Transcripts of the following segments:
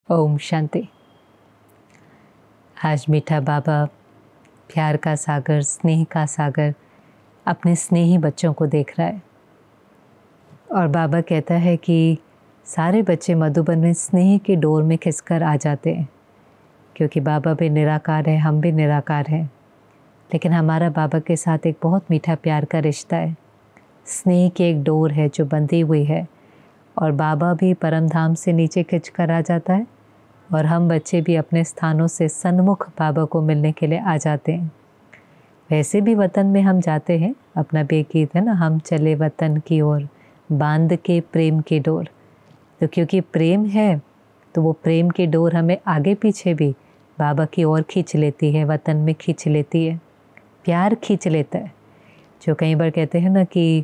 ओम शांति। आज मीठा बाबा प्यार का सागर, स्नेह का सागर अपने स्नेही बच्चों को देख रहा है और बाबा कहता है कि सारे बच्चे मधुबन में स्नेह की डोर में खिंचकर आ जाते हैं, क्योंकि बाबा भी निराकार है, हम भी निराकार हैं, लेकिन हमारा बाबा के साथ एक बहुत मीठा प्यार का रिश्ता है। स्नेह की एक डोर है जो बंधी हुई है और बाबा भी परम धाम से नीचे खिंच कर आ जाता है और हम बच्चे भी अपने स्थानों से सन्मुख बाबा को मिलने के लिए आ जाते हैं। वैसे भी वतन में हम जाते हैं, अपना भी एक गीत है ना, हम चले वतन की ओर बांध के प्रेम की डोर। तो क्योंकि प्रेम है तो वो प्रेम की डोर हमें आगे पीछे भी बाबा की ओर खींच लेती है, वतन में खींच लेती है, प्यार खींच लेता है। जो कई बार कहते हैं ना कि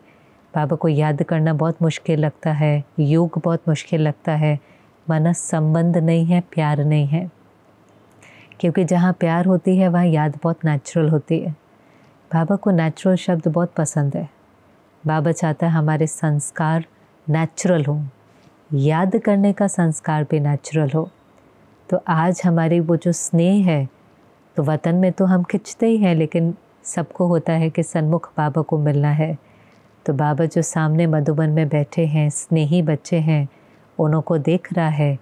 बाबा को याद करना बहुत मुश्किल लगता है, योग बहुत मुश्किल लगता है, माना संबंध नहीं है, प्यार नहीं है। क्योंकि जहाँ प्यार होती है वहाँ याद बहुत नेचुरल होती है। बाबा को नेचुरल शब्द बहुत पसंद है। बाबा चाहता है हमारे संस्कार नेचुरल हो, याद करने का संस्कार भी नेचुरल हो। तो आज हमारी वो जो स्नेह है, तो वतन में तो हम खिंचते ही हैं, लेकिन सबको होता है कि सन्मुख बाबा को मिलना है। तो बाबा जो सामने मधुबन में बैठे हैं, स्नेही बच्चे हैं, उन्हों को देख रहा है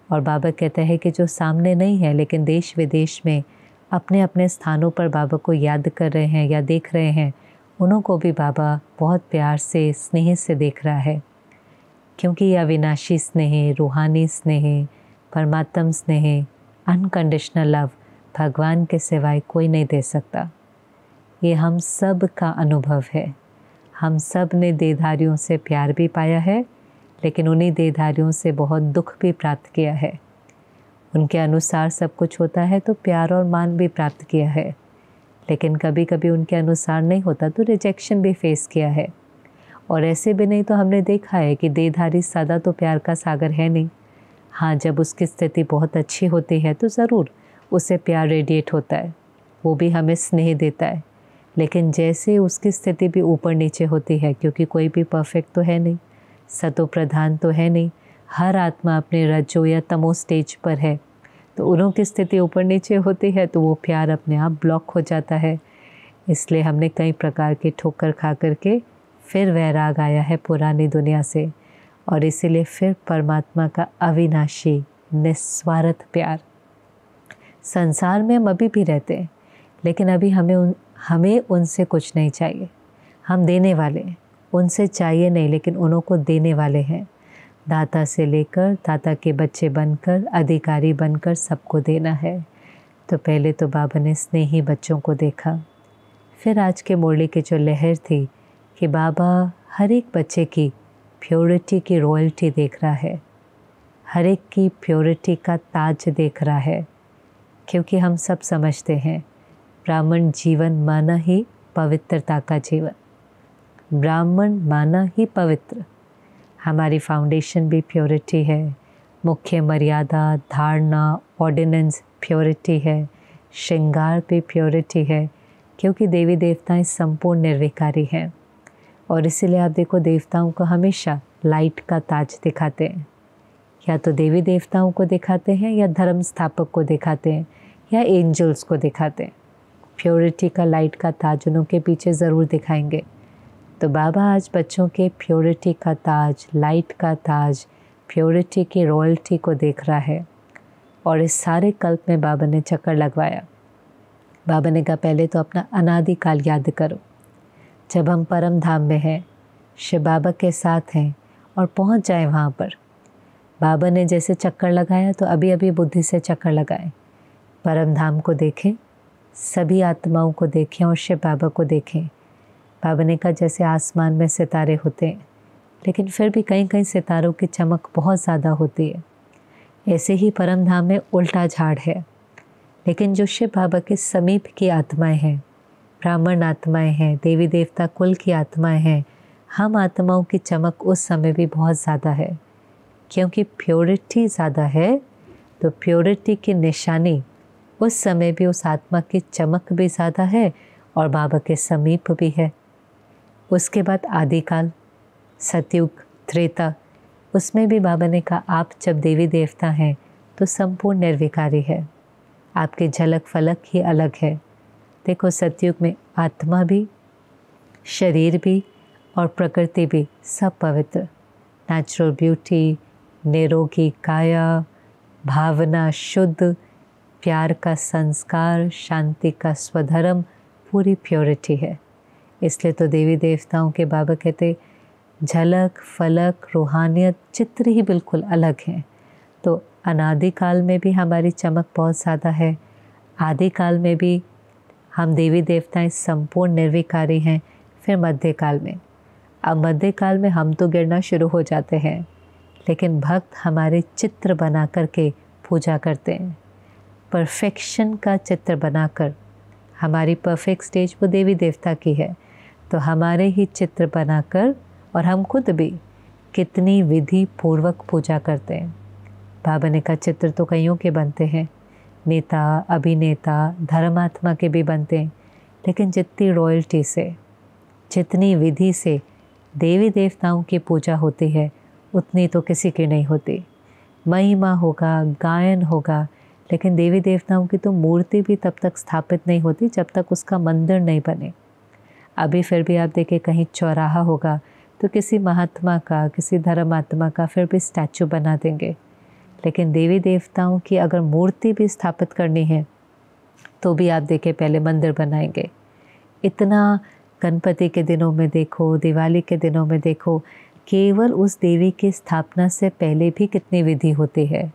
और बाबा कहता है कि जो सामने नहीं है लेकिन देश विदेश में अपने अपने स्थानों पर बाबा को याद कर रहे हैं या देख रहे हैं, उन्हों को भी बाबा बहुत प्यार से, स्नेह से देख रहा है। क्योंकि ये अविनाशी स्नेह, रूहानी स्नेह, परमात्म स्नेह, अनकंडीशनल लव भगवान के सिवाय कोई नहीं दे सकता। ये हम सब का अनुभव है। हम सब ने देहधारियों से प्यार भी पाया है, लेकिन उन्हीं देहधारियों से बहुत दुख भी प्राप्त किया है। उनके अनुसार सब कुछ होता है तो प्यार और मान भी प्राप्त किया है, लेकिन कभी कभी उनके अनुसार नहीं होता तो रिजेक्शन भी फेस किया है। और ऐसे भी नहीं तो हमने देखा है कि देहधारी सदा तो प्यार का सागर है नहीं। हाँ, जब उसकी स्थिति बहुत अच्छी होती है तो ज़रूर उससे प्यार रेडिएट होता है, वो भी हमें स्नेह देता है। लेकिन जैसे उसकी स्थिति भी ऊपर नीचे होती है, क्योंकि कोई भी परफेक्ट तो है नहीं, सतो प्रधान तो है नहीं, हर आत्मा अपने रजो या तमो स्टेज पर है, तो उन्हों की स्थिति ऊपर नीचे होती है तो वो प्यार अपने आप ब्लॉक हो जाता है। इसलिए हमने कई प्रकार की ठोकर खा करके फिर वैराग आया है पुरानी दुनिया से, और इसीलिए फिर परमात्मा का अविनाशी निस्वार्थ प्यार। संसार में हम अभी भी रहते हैं, लेकिन अभी हमें उनसे कुछ नहीं चाहिए। हम देने वाले हैं, उनसे चाहिए नहीं, लेकिन उन्हों को देने वाले हैं। दाता से लेकर दाता के बच्चे बनकर, अधिकारी बनकर सबको देना है। तो पहले तो बाबा ने स्नेही बच्चों को देखा, फिर आज के मुरली की जो लहर थी कि बाबा हर एक बच्चे की प्योरिटी की रॉयल्टी देख रहा है, हर एक की प्योरिटी का ताज देख रहा है। क्योंकि हम सब समझते हैं ब्राह्मण जीवन माना ही पवित्रता का जीवन, ब्राह्मण माना ही पवित्र। हमारी फाउंडेशन भी प्योरिटी है, मुख्य मर्यादा, धारणा, ऑर्डिनेंस प्योरिटी है, श्रृंगार भी प्योरिटी है, क्योंकि देवी देवताएं संपूर्ण निर्विकारी हैं। और इसीलिए आप देखो, देवताओं को हमेशा लाइट का ताज दिखाते हैं, या तो देवी देवताओं को दिखाते हैं, या धर्म स्थापक को दिखाते हैं, या एंजल्स को दिखाते हैं। प्योरिटी का लाइट का ताज उनों के पीछे ज़रूर दिखाएंगे। तो बाबा आज बच्चों के प्योरिटी का ताज, लाइट का ताज, प्योरिटी की रॉयल्टी को देख रहा है। और इस सारे कल्प में बाबा ने चक्कर लगवाया। बाबा ने कहा पहले तो अपना अनादि काल याद करो, जब हम परम धाम में हैं, शिव बाबा के साथ हैं और पहुंच जाए वहाँ पर। बाबा ने जैसे चक्कर लगाया तो अभी अभी बुद्धि से चक्कर लगाएं, परम धाम को देखें, सभी आत्माओं को देखें और शिव बाबा को देखें। बाबा ने कहा जैसे आसमान में सितारे होते हैं, लेकिन फिर भी कहीं कहीं सितारों की चमक बहुत ज़्यादा होती है, ऐसे ही परम धाम में उल्टा झाड़ है। लेकिन जो शिव बाबा के समीप की आत्माएं हैं, ब्राह्मण आत्माएं हैं, देवी देवता कुल की आत्माएं हैं, हम आत्माओं की चमक उस समय भी बहुत ज़्यादा है। क्योंकि प्योरिटी ज़्यादा है तो प्योरिटी की निशानी उस समय भी उस आत्मा की चमक भी ज़्यादा है और बाबा के समीप भी है। उसके बाद आदिकाल, सतयुग, त्रेता, उसमें भी बाबा ने कहा आप जब देवी देवता हैं तो संपूर्ण निर्विकारी है। आपकी झलक फलक ही अलग है। देखो सतयुग में आत्मा भी, शरीर भी और प्रकृति भी सब पवित्र, नेचुरल ब्यूटी, निरोगी काया, भावना शुद्ध, प्यार का संस्कार, शांति का स्वधर्म, पूरी प्योरिटी है। इसलिए तो देवी देवताओं के बाबा कहते झलक फलक रूहानियत चित्र ही बिल्कुल अलग हैं। तो अनादिकाल में भी हमारी चमक बहुत ज़्यादा है, आदिकाल में भी हम देवी देवताएं संपूर्ण निर्विकारी हैं, फिर मध्यकाल में। अब मध्यकाल में हम तो गिरना शुरू हो जाते हैं, लेकिन भक्त हमारे चित्र बना करके पूजा करते हैं। परफेक्शन का चित्र बनाकर, हमारी परफेक्ट स्टेज वो देवी देवता की है, तो हमारे ही चित्र बनाकर, और हम खुद भी कितनी विधि पूर्वक पूजा करते हैं। बाबा ने कहा चित्र तो कईयों के बनते हैं, नेता, अभिनेता, धर्मात्मा के भी बनते हैं, लेकिन जितनी रॉयल्टी से, जितनी विधि से देवी देवताओं की पूजा होती है उतनी तो किसी की नहीं होती। महिमा होगा, गायन होगा, लेकिन देवी देवताओं की तो मूर्ति भी तब तक स्थापित नहीं होती जब तक उसका मंदिर नहीं बने। अभी फिर भी आप देखिए कहीं चौराहा होगा तो किसी महात्मा का, किसी धर्मात्मा का फिर भी स्टैचू बना देंगे, लेकिन देवी देवताओं की अगर मूर्ति भी स्थापित करनी है तो भी आप देखिए पहले मंदिर बनाएंगे। इतना गणपति के दिनों में देखो, दिवाली के दिनों में देखो, केवल उस देवी की स्थापना से पहले भी कितनी विधि होती है,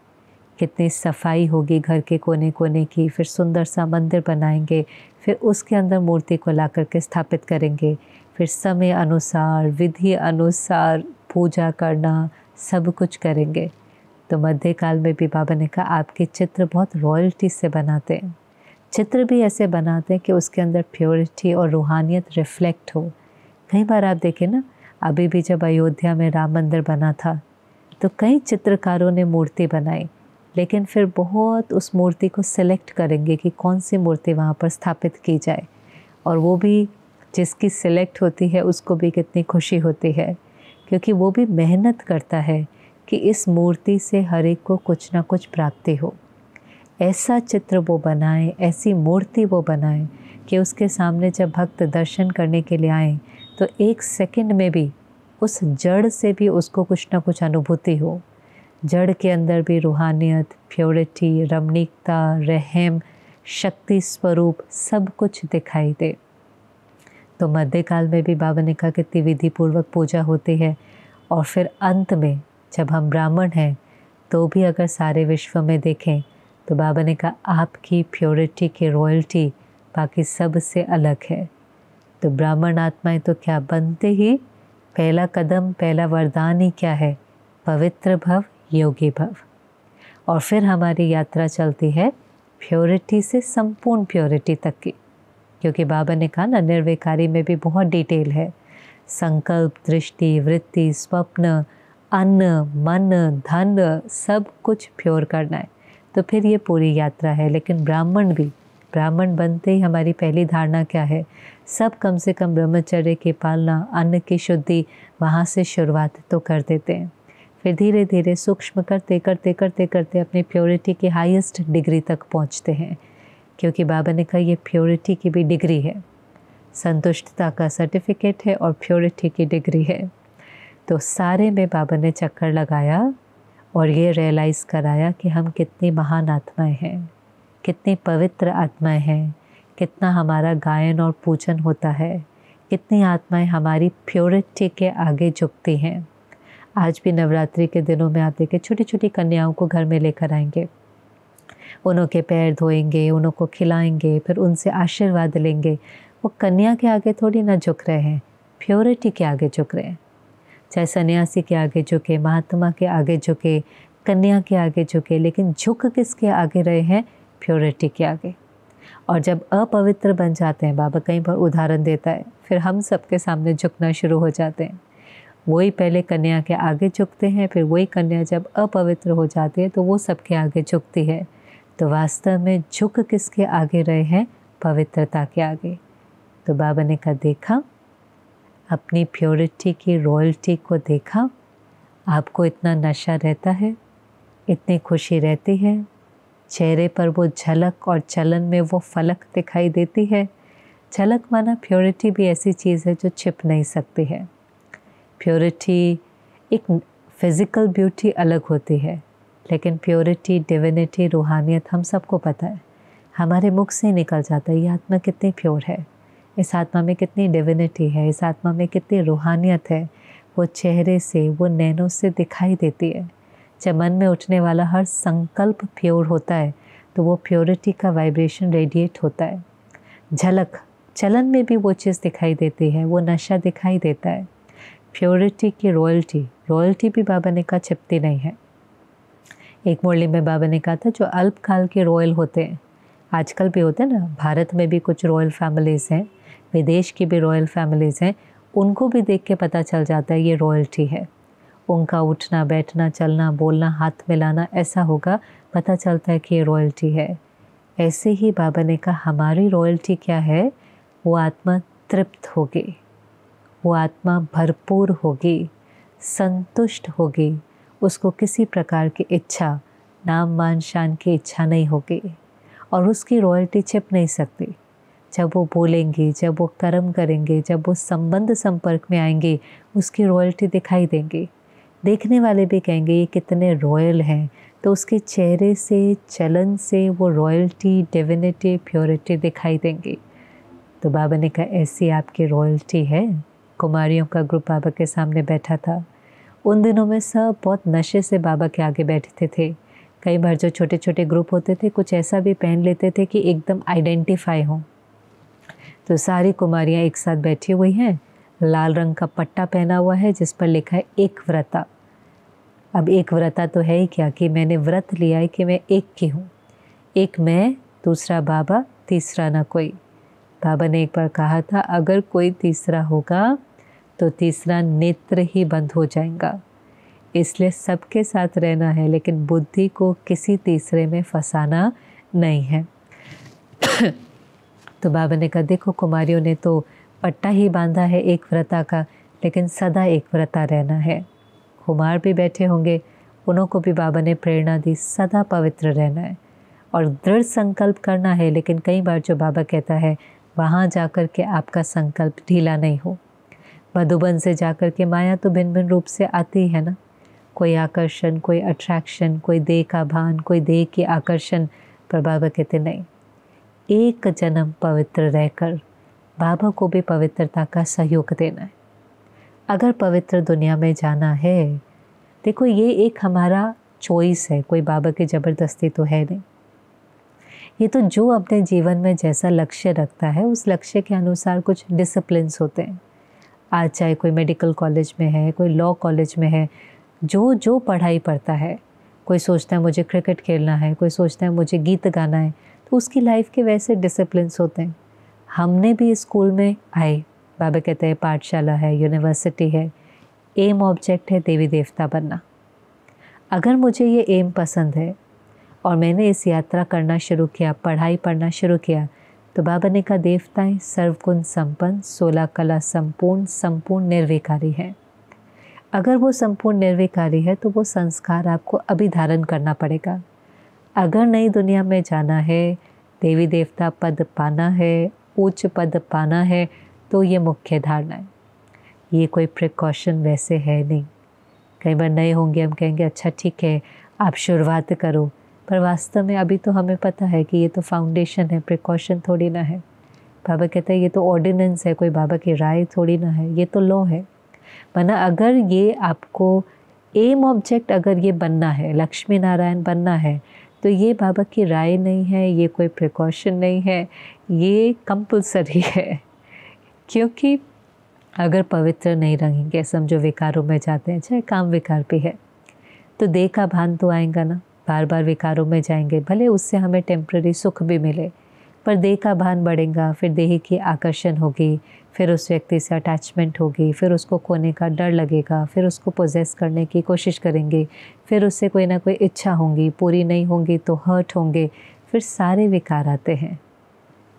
कितनी सफाई होगी घर के कोने कोने की, फिर सुंदर सा मंदिर बनाएंगे, फिर उसके अंदर मूर्ति को ला करके स्थापित करेंगे, फिर समय अनुसार, विधि अनुसार पूजा करना, सब कुछ करेंगे। तो मध्यकाल में भी बाबा ने कहा आपके चित्र बहुत रॉयल्टी से बनाते हैं। चित्र भी ऐसे बनाते हैं कि उसके अंदर प्योरिटी और रूहानियत रिफ्लेक्ट हो। कई बार आप देखें ना, अभी भी जब अयोध्या में राम मंदिर बना था तो कई चित्रकारों ने मूर्ति बनाई, लेकिन फिर बहुत उस मूर्ति को सिलेक्ट करेंगे कि कौन सी मूर्ति वहाँ पर स्थापित की जाए, और वो भी जिसकी सिलेक्ट होती है उसको भी कितनी खुशी होती है, क्योंकि वो भी मेहनत करता है कि इस मूर्ति से हर एक को कुछ ना कुछ प्राप्ति हो। ऐसा चित्र वो बनाए, ऐसी मूर्ति वो बनाए कि उसके सामने जब भक्त दर्शन करने के लिए आए तो एक सेकंड में भी उस जड़ से भी उसको कुछ ना कुछ अनुभूति हो। जड़ के अंदर भी रूहानियत, प्योरिटी, रमणीकता, रहम, शक्ति स्वरूप सब कुछ दिखाई दे। तो मध्यकाल में भी बाबा ने कहा कितनी विधि पूर्वक पूजा होती है, और फिर अंत में जब हम ब्राह्मण हैं तो भी अगर सारे विश्व में देखें तो बाबा ने कहा आपकी प्योरिटी की रॉयल्टी बाकी सब से अलग है। तो ब्राह्मण आत्माएं तो क्या बनते ही पहला कदम, पहला वरदान ही क्या है, पवित्र भव, योगी भव। और फिर हमारी यात्रा चलती है प्योरिटी से संपूर्ण प्योरिटी तक की, क्योंकि बाबा ने कहा ना निर्विकारी में भी बहुत डिटेल है। संकल्प, दृष्टि, वृत्ति, स्वप्न, अन्न, मन, धन, सब कुछ प्योर करना है। तो फिर ये पूरी यात्रा है। लेकिन ब्राह्मण भी, ब्राह्मण बनते ही हमारी पहली धारणा क्या है, सब कम से कम ब्रह्मचर्य की पालना, अन्न की शुद्धि, वहाँ से शुरुआत तो कर देते हैं। फिर धीरे धीरे सूक्ष्म करते करते करते करते अपनी प्योरिटी की हाईएस्ट डिग्री तक पहुँचते हैं, क्योंकि बाबा ने कहा ये प्योरिटी की भी डिग्री है। संतुष्टता का सर्टिफिकेट है और प्योरिटी की डिग्री है। तो सारे में बाबा ने चक्कर लगाया और ये रियलाइज़ कराया कि हम कितनी महान आत्माएं हैं, कितनी पवित्र आत्माएं हैं, कितना हमारा गायन और पूजन होता है, कितनी आत्माएं हमारी प्योरिटी के आगे झुकती हैं। आज भी नवरात्रि के दिनों में आप देखें छोटी छोटी कन्याओं को घर में लेकर आएंगे, उन्हों के पैर धोएंगे, उन्हों को खिलाएंगे, फिर उनसे आशीर्वाद लेंगे। वो कन्या के आगे थोड़ी ना झुक रहे हैं, प्योरिटी के आगे झुक रहे हैं। चाहे सन्यासी के आगे झुके, महात्मा के आगे झुके, कन्या के आगे झुके, लेकिन झुक किसके आगे रहे हैं, प्योरिटी के आगे। और जब अपवित्र बन जाते हैं, बाबा कई बार उदाहरण देता है, फिर हम सबके सामने झुकना शुरू हो जाते हैं। वही पहले कन्या के आगे झुकते हैं, फिर वही कन्या जब अपवित्र हो जाती है तो वो सबके आगे झुकती है। तो वास्तव में झुक किसके आगे रहे हैं, पवित्रता के आगे। तो बाबा ने कहा देखा, अपनी प्योरिटी की रॉयल्टी को देखा, आपको इतना नशा रहता है, इतनी खुशी रहती है, चेहरे पर वो झलक और चलन में वो फलक दिखाई देती है। झलक माना प्योरिटी भी ऐसी चीज़ है जो छिप नहीं सकती है। प्योरिटी, एक फिज़िकल ब्यूटी अलग होती है, लेकिन प्योरिटी, डिविनिटी, रूहानियत हम सबको पता है, हमारे मुख से निकल जाता है। ये आत्मा कितनी प्योर है, इस आत्मा में कितनी डिविनिटी है, इस आत्मा में कितनी रूहानियत है, वो चेहरे से, वो नैनों से दिखाई देती है। जब मन में उठने वाला हर संकल्प प्योर होता है तो वो प्योरिटी का वाइब्रेशन रेडिएट होता है। झलक, चलन में भी वो चीज़ दिखाई देती है, वो नशा दिखाई देता है। प्योरिटी की रॉयल्टी, रॉयल्टी भी बाबा ने कहा छिपती नहीं है। एक मुरली में बाबा ने कहा था जो अल्पकाल के रॉयल होते हैं, आजकल भी होते हैं ना, भारत में भी कुछ रॉयल फैमिलीज़ हैं, विदेश की भी रॉयल फैमिलीज़ हैं, उनको भी देख के पता चल जाता है ये रॉयल्टी है। उनका उठना, बैठना, चलना, बोलना, हाथ मिलाना ऐसा होगा, पता चलता है कि ये रॉयल्टी है। ऐसे ही बाबा ने कहा हमारी रॉयल्टी क्या है, वो आत्मा तृप्त होगी, वो आत्मा भरपूर होगी, संतुष्ट होगी, उसको किसी प्रकार की इच्छा, नाम मान शान की इच्छा नहीं होगी, और उसकी रॉयल्टी छिप नहीं सकती। जब वो बोलेंगे, जब वो कर्म करेंगे, जब वो संबंध संपर्क में आएंगे, उसकी रॉयल्टी दिखाई देंगी। देखने वाले भी कहेंगे ये कितने रॉयल हैं, तो उसके चेहरे से, चलन से वो रॉयल्टी, डिविनिटी, प्योरिटी दिखाई देंगी। तो बाबा ने कहा ऐसी आपकी रॉयल्टी है। कुमारियों का ग्रुप बाबा के सामने बैठा था। उन दिनों में सब बहुत नशे से बाबा के आगे बैठते थे। कई बार जो छोटे छोटे ग्रुप होते थे, कुछ ऐसा भी पहन लेते थे कि एकदम आइडेंटिफाई हों। तो सारी कुमारियाँ एक साथ बैठी हुई हैं, लाल रंग का पट्टा पहना हुआ है जिस पर लिखा है एक व्रता। अब एक व्रता तो है ही क्या कि मैंने व्रत लिया है कि मैं एक की हूँ, एक मैं, दूसरा बाबा, तीसरा ना कोई। बाबा ने एक बार कहा था अगर कोई तीसरा होगा तो तीसरा नेत्र ही बंद हो जाएगा, इसलिए सबके साथ रहना है, लेकिन बुद्धि को किसी तीसरे में फंसाना नहीं है। तो बाबा ने कहा देखो कुमारियों ने तो पट्टा ही बांधा है एक व्रता का, लेकिन सदा एक व्रता रहना है। कुमार भी बैठे होंगे, उनको भी बाबा ने प्रेरणा दी सदा पवित्र रहना है और दृढ़ संकल्प करना है। लेकिन कई बार जो बाबा कहता है वहाँ जाकर के आपका संकल्प ढीला नहीं हो। मधुबन से जाकर के माया तो भिन्न भिन्न रूप से आती है ना, कोई आकर्षण, कोई अट्रैक्शन, कोई देह का भान, कोई देह की आकर्षण, पर बाबा कहते नहीं, एक जन्म पवित्र रहकर बाबा को भी पवित्रता का सहयोग देना है। अगर पवित्र दुनिया में जाना है, देखो ये एक हमारा चॉइस है, कोई बाबा की ज़बरदस्ती तो है नहीं। ये तो जो अपने जीवन में जैसा लक्ष्य रखता है उस लक्ष्य के अनुसार कुछ डिसिप्लिन्स होते हैं। आज चाहे कोई मेडिकल कॉलेज में है, कोई लॉ कॉलेज में है, जो जो पढ़ाई पढ़ता है, कोई सोचता है मुझे क्रिकेट खेलना है, कोई सोचता है मुझे गीत गाना है, तो उसकी लाइफ के वैसे डिसिप्लिन्स होते हैं। हमने भी स्कूल में आए, बाबा कहते हैं पाठशाला है, यूनिवर्सिटी है, एम ऑब्जेक्ट है देवी देवता बनना। अगर मुझे ये एम पसंद है और मैंने इस यात्रा करना शुरू किया, पढ़ाई पढ़ना शुरू किया, तो बाबा ने कहा देवताएं सर्वगुण संपन्न, 16 कला संपूर्ण, संपूर्ण निर्विकारी है। अगर वो संपूर्ण निर्विकारी है तो वो संस्कार आपको अभी धारण करना पड़ेगा। अगर नई दुनिया में जाना है, देवी देवता पद पाना है, उच्च पद पाना है, तो ये मुख्य धारणा है। ये कोई प्रिकॉशन वैसे है नहीं। कई बार नए होंगे, हम कहेंगे अच्छा ठीक है आप शुरुआत करो, पर वास्तव में अभी तो हमें पता है कि ये तो फाउंडेशन है, प्रिकॉशन थोड़ी ना है। बाबा कहते हैं ये तो ऑर्डिनेंस है, कोई बाबा की राय थोड़ी ना है, ये तो लॉ है। वरना अगर ये आपको एम ऑब्जेक्ट अगर ये बनना है, लक्ष्मी नारायण बनना है, तो ये बाबा की राय नहीं है, ये कोई प्रिकॉशन नहीं है, ये कंपल्सरी है। क्योंकि अगर पवित्र नहीं रहेंगे, समझो विकारों में जाते हैं, चाहे काम विकार भी है, तो देह का भान तो आएगा ना, बार बार विकारों में जाएंगे, भले उससे हमें टेम्पररी सुख भी मिले, पर देह का भान बढ़ेगा, फिर देह की आकर्षण होगी, फिर उस व्यक्ति से अटैचमेंट होगी, फिर उसको खोने का डर लगेगा, फिर उसको पोजेस करने की कोशिश करेंगे, फिर उससे कोई ना कोई इच्छा होंगी, पूरी नहीं होंगी तो हर्ट होंगे, फिर सारे विकार आते हैं।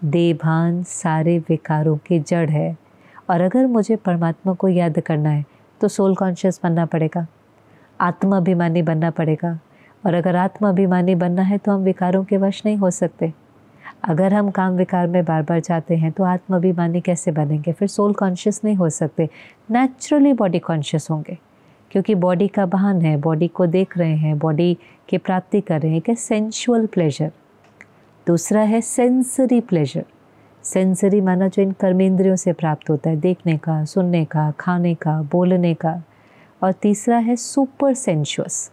देह भान सारे विकारों की जड़ है। और अगर मुझे परमात्मा को याद करना है तो सोल कॉन्शियस बनना पड़ेगा, आत्माभिमानी बनना पड़ेगा, और अगर आत्माभिमानी बनना है तो हम विकारों के वश नहीं हो सकते। अगर हम काम विकार में बार बार जाते हैं तो आत्माभिमानी कैसे बनेंगे? फिर सोल कॉन्शियस नहीं हो सकते, नेचुरली बॉडी कॉन्शियस होंगे, क्योंकि बॉडी का भान है, बॉडी को देख रहे हैं, बॉडी की प्राप्ति कर रहे हैं कि सेंशुअल प्लेजर। दूसरा है सेंसरी प्लेजर। सेंसरी माना जो इन कर्मेंद्रियों से प्राप्त होता है, देखने का, सुनने का, खाने का, बोलने का। और तीसरा है सुपर सेंशुअस।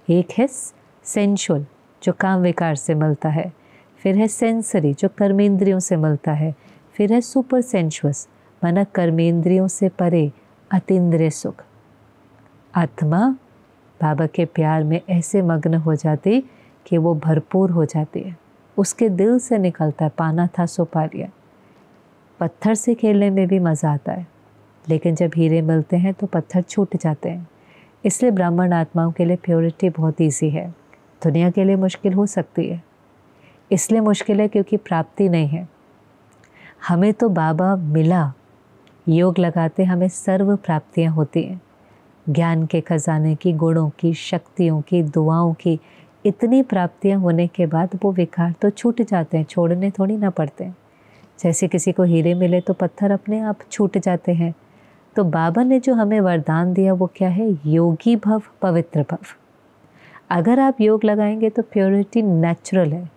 एक है सेंशुअल जो काम विकार से मिलता है, फिर है सेंसरी जो कर्मेंद्रियों से मिलता है, फिर है सुपर सेंशुअस माना कर्मेंद्रियों से परे अतीन्द्रिय सुख। आत्मा बाबा के प्यार में ऐसे मग्न हो जाती कि वो भरपूर हो जाती है, उसके दिल से निकलता है, पाना था सो पा लिया। पत्थर से खेलने में भी मज़ा आता है, लेकिन जब हीरे मिलते हैं तो पत्थर छूट जाते हैं। इसलिए ब्राह्मण आत्माओं के लिए प्योरिटी बहुत ईजी है, दुनिया के लिए मुश्किल हो सकती है। इसलिए मुश्किल है क्योंकि प्राप्ति नहीं है। हमें तो बाबा मिला, योग लगाते हमें सर्व प्राप्तियाँ होती हैं, ज्ञान के खजाने की, गुणों की, शक्तियों की, दुआओं की, इतनी प्राप्तियां होने के बाद वो विकार तो छूट जाते हैं, छोड़ने थोड़ी ना पड़ते हैं। जैसे किसी को हीरे मिले तो पत्थर अपने आप छूट जाते हैं। तो बाबा ने जो हमें वरदान दिया वो क्या है? योगी भव, पवित्र भव। अगर आप योग लगाएंगे तो प्योरिटी नेचुरल है,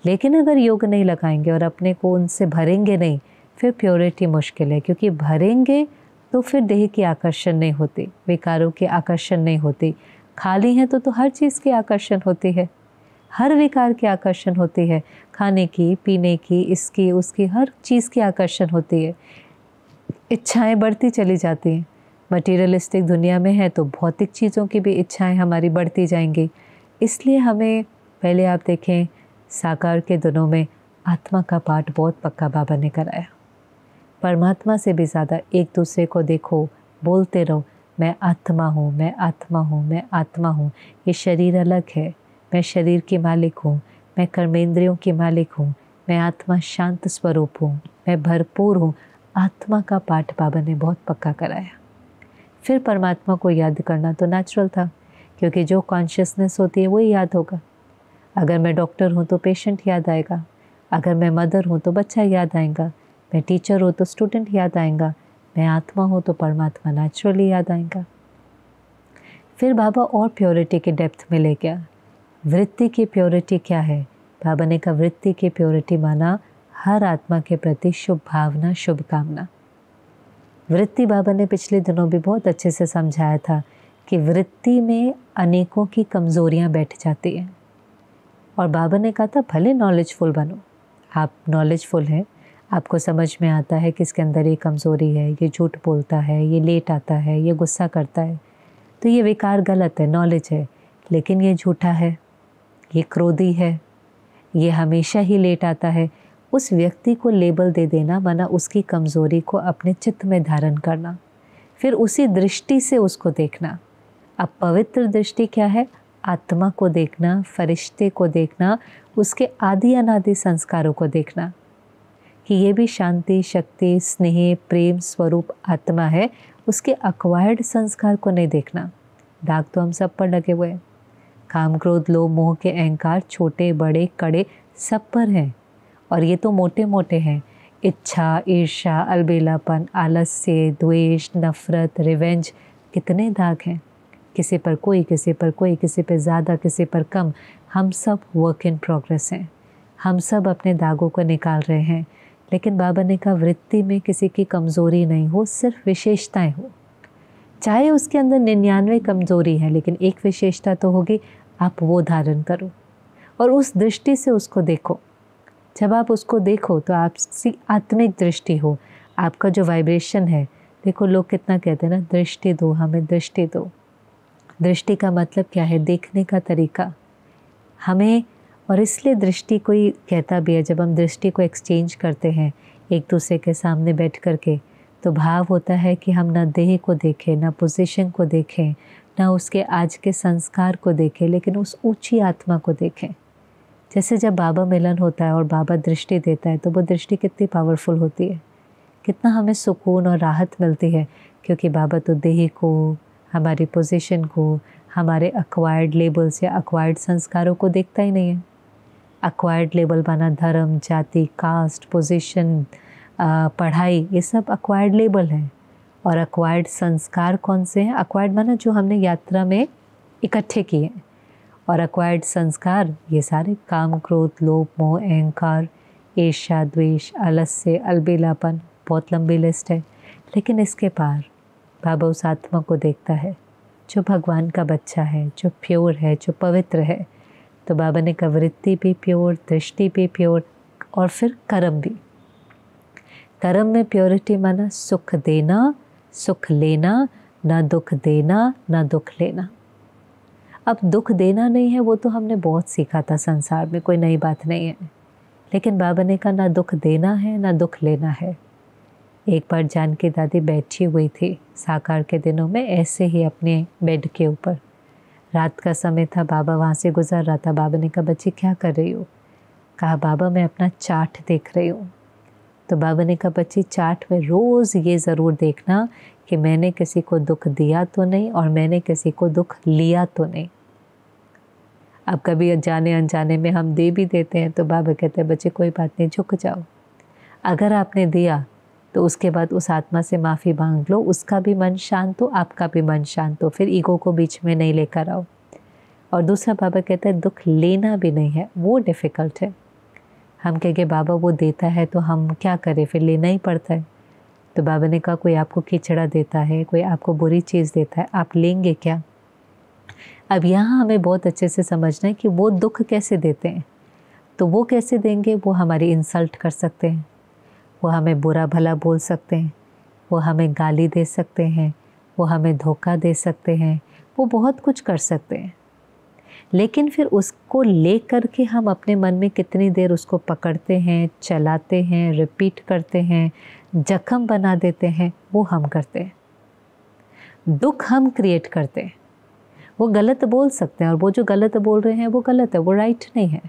लेकिन अगर योग नहीं लगाएंगे और अपने को उनसे भरेंगे नहीं, फिर प्योरिटी मुश्किल है, क्योंकि भरेंगे तो फिर देह की आकर्षण नहीं होती, विकारों की आकर्षण नहीं होती। खाली हैं तो हर चीज़ की आकर्षण होती है, हर विकार की आकर्षण होती है, खाने की, पीने की, इसकी उसकी, हर चीज़ की आकर्षण होती है। इच्छाएं बढ़ती चली जाती हैं। मटीरियलिस्टिक दुनिया में है तो भौतिक चीज़ों की भी इच्छाएं हमारी बढ़ती जाएंगी। इसलिए हमें पहले आप देखें, साकार के दिनों में आत्मा का पाठ बहुत पक्का बाबा ने कराया। परमात्मा से भी ज़्यादा एक दूसरे को देखो, बोलते रहो, मैं आत्मा हूँ, मैं आत्मा हूँ, मैं आत्मा हूँ। ये शरीर अलग है, मैं शरीर की मालिक हूँ, मैं कर्मेंद्रियों की मालिक हूँ, मैं आत्मा शांत स्वरूप हूँ, मैं भरपूर हूँ। आत्मा का पाठ बाबा ने बहुत पक्का कराया। फिर परमात्मा को याद करना तो नेचुरल था, क्योंकि जो कॉन्शियसनेस होती है वही याद होगा। अगर मैं डॉक्टर हूँ तो पेशेंट याद आएगा, अगर मैं मदर हूँ तो बच्चा याद आएगा, मैं टीचर हूँ तो स्टूडेंट याद आएगा, मैं आत्मा हूँ तो परमात्मा नेचुरली याद आएगा। फिर बाबा और प्योरिटी की डेप्थ में ले गया। वृत्ति की प्योरिटी क्या है? बाबा ने कहा वृत्ति की प्योरिटी माना हर आत्मा के प्रति शुभ भावना, शुभ कामना। वृत्ति बाबा ने पिछले दिनों भी बहुत अच्छे से समझाया था कि वृत्ति में अनेकों की कमज़ोरियाँ बैठ जाती हैं। और बाबा ने कहा था भले नॉलेजफुल बनो, आप नॉलेजफुल हैं, आपको समझ में आता है कि इसके अंदर ये कमज़ोरी है, ये झूठ बोलता है, ये लेट आता है, ये गुस्सा करता है, तो ये विकार गलत है, नॉलेज है, लेकिन ये झूठा है, ये क्रोधी है, ये हमेशा ही लेट आता है। उस व्यक्ति को लेबल दे देना माना उसकी कमज़ोरी को अपने चित्त में धारण करना, फिर उसी दृष्टि से उसको देखना। अब पवित्र दृष्टि क्या है? आत्मा को देखना, फरिश्ते को देखना, उसके आदि अनादि संस्कारों को देखना कि ये भी शांति, शक्ति, स्नेह, प्रेम स्वरूप आत्मा है। उसके अक्वायर्ड संस्कार को नहीं देखना। दाग तो हम सब पर लगे हुए हैं। काम, क्रोध, लोभ, मोह के अहंकार छोटे बड़े कड़े सब पर हैं, और ये तो मोटे मोटे हैं। इच्छा, ईर्ष्या, अलबेलापन, आलस्य, द्वेष, नफरत, रिवेंज, कितने दाग हैं। किसी पर कोई, किसी पर कोई, किसी पर ज़्यादा, किसी पर कम। हम सब वर्क इन प्रोग्रेस हैं, हम सब अपने दागों को निकाल रहे हैं। लेकिन बाबा ने कहा वृत्ति में किसी की कमज़ोरी नहीं हो, सिर्फ विशेषताएं हो। चाहे उसके अंदर 99 कमज़ोरी है, लेकिन एक विशेषता तो होगी, आप वो धारण करो और उस दृष्टि से उसको देखो। जब आप उसको देखो तो आपकी आत्मिक दृष्टि हो, आपका जो वाइब्रेशन है। देखो लोग कितना कहते हैं ना, दृष्टि दो, हमें दृष्टि दो। दृष्टि का मतलब क्या है? देखने का तरीका हमें। और इसलिए दृष्टि कोई कहता भी है, जब हम दृष्टि को एक्सचेंज करते हैं एक दूसरे के सामने बैठ कर के, तो भाव होता है कि हम ना देह को देखें, ना पोजीशन को देखें, ना उसके आज के संस्कार को देखें, लेकिन उस ऊंची आत्मा को देखें। जैसे जब बाबा मिलन होता है और बाबा दृष्टि देता है, तो वो दृष्टि कितनी पावरफुल होती है, कितना हमें सुकून और राहत मिलती है। क्योंकि बाबा तो देह को, हमारी पोजीशन को, हमारे अक्वायर्ड लेबल्स या अक्वायर्ड संस्कारों को देखता ही नहीं है। अक्वायर्ड लेबल बना धर्म, जाति, कास्ट, पोजीशन, पढ़ाई, ये सब अक्वायर्ड लेबल हैं। और अक्वायर्ड संस्कार कौन से हैं? अक्वायर्ड माना जो हमने यात्रा में इकट्ठे किए हैं। और अक्वायर्ड संस्कार ये सारे काम, क्रोध, लोभ, मोह, अहंकार, ईर्ष्या, द्वेष, आलस्य, अलबेलापन, बहुत लंबी लिस्ट है। लेकिन इसके पार बाबा उस आत्मा को देखता है जो भगवान का बच्चा है, जो प्योर है, जो पवित्र है। तो बाबा ने कहा वृत्ति भी प्योर, दृष्टि भी प्योर, और फिर कर्म भी। कर्म में प्योरिटी माना सुख देना, सुख लेना, ना दुख देना, ना दुख लेना। अब दुख देना नहीं है, वो तो हमने बहुत सीखा था संसार में, कोई नई बात नहीं है। लेकिन बाबा ने कहा ना दुख देना है, ना दुख लेना है। एक बार जानकी दादी बैठी हुई थी साकार के दिनों में, ऐसे ही अपने बेड के ऊपर। रात का समय था, बाबा वहाँ से गुजर रहा था। बाबा ने कहा बच्ची क्या कर रही हो? कहा बाबा मैं अपना चार्ट देख रही हूँ। तो बाबा ने कहा बच्ची चार्ट में रोज़ ये ज़रूर देखना कि मैंने किसी को दुख दिया तो नहीं और मैंने किसी को दुख लिया तो नहीं। अब कभी जाने अनजाने में हम दे भी देते हैं तो बाबा कहते हैं बच्चे कोई बात नहीं, झुक जाओ। अगर आपने दिया तो उसके बाद उस आत्मा से माफ़ी मांग लो, उसका भी मन शांत हो, आपका भी मन शांत हो, फिर ईगो को बीच में नहीं लेकर आओ। और दूसरा बाबा कहता है दुख लेना भी नहीं है, वो डिफ़िकल्ट है। हम कहेंगे बाबा वो देता है तो हम क्या करें, फिर लेना ही पड़ता है। तो बाबा ने कहा कोई आपको खिचड़ा देता है, कोई आपको बुरी चीज़ देता है, आप लेंगे क्या? अब यहाँ हमें बहुत अच्छे से समझना है कि वो दुख कैसे देते हैं। तो वो कैसे देंगे? वो हमारी इंसल्ट कर सकते हैं, वो हमें बुरा भला बोल सकते हैं, वो हमें गाली दे सकते हैं, वो हमें धोखा दे सकते हैं, वो बहुत कुछ कर सकते हैं। लेकिन फिर उसको ले कर के हम अपने मन में कितनी देर उसको पकड़ते हैं, चलाते हैं, रिपीट करते हैं, जख्म बना देते हैं, वो हम करते हैं। दुख हम क्रिएट करते हैं। वो गलत बोल सकते हैं और वो जो गलत बोल रहे हैं वो गलत है, वो राइट नहीं है।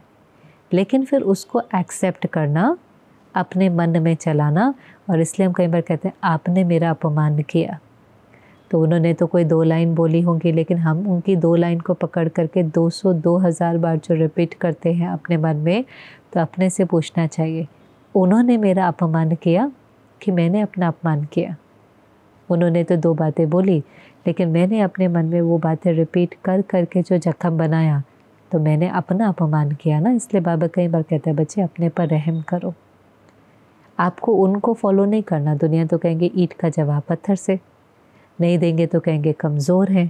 लेकिन फिर उसको एक्सेप्ट करना, अपने मन में चलाना। और इसलिए हम कई बार कहते हैं आपने मेरा अपमान किया। तो उन्होंने तो कोई 2 लाइन बोली होंगी, लेकिन हम उनकी 2 लाइन को पकड़ करके 200 2000 बार जो रिपीट करते हैं अपने मन में, तो अपने से पूछना चाहिए उन्होंने मेरा अपमान किया कि मैंने अपना अपमान किया? उन्होंने तो 2 बातें बोली, लेकिन मैंने अपने मन में वो बातें रिपीट कर करके जो जख्म बनाया, तो मैंने अपना अपमान किया ना। इसलिए बाबा कई बार कहते हैं बच्चे अपने पर रहम करो। आपको उनको फॉलो नहीं करना। दुनिया तो कहेंगे ईंट का जवाब पत्थर से, नहीं देंगे तो कहेंगे कमज़ोर है।